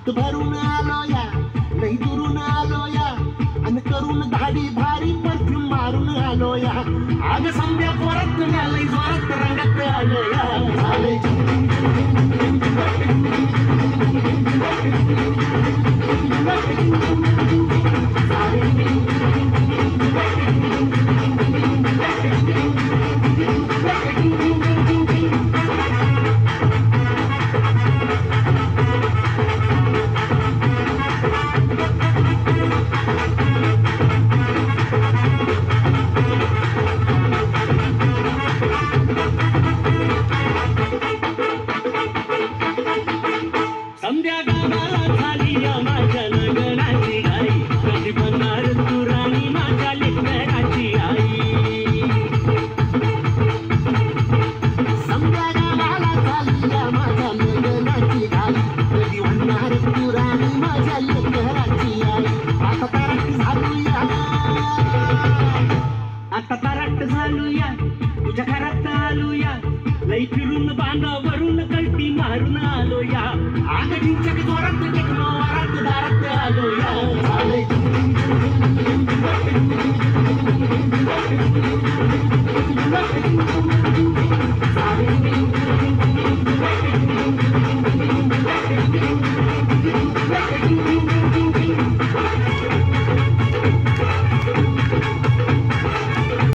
हात भरून आलो या लई दुरून आलो या आणि करून धाडी भारी परफ्यूम मारून आलो या आग संध्या परत लई जोरात रंगात आलो या झाले संध्या गावाला झाली या माझ्या लग्नाची घाई कधी बनणार तू राणी माझ्या लेकराची आई संध्या गावाला झाली या माझ्या लग्नाची घाई कधी बनणार तू राणी माझ्या लेकराची आई आता तारट झालूया तुझ्या घरात आलूया लई फिरून बांधावरून कल्टी मारून आलो या आगडीच्या जोरात टेकलो वारात दारात आलो या झाले Thank you.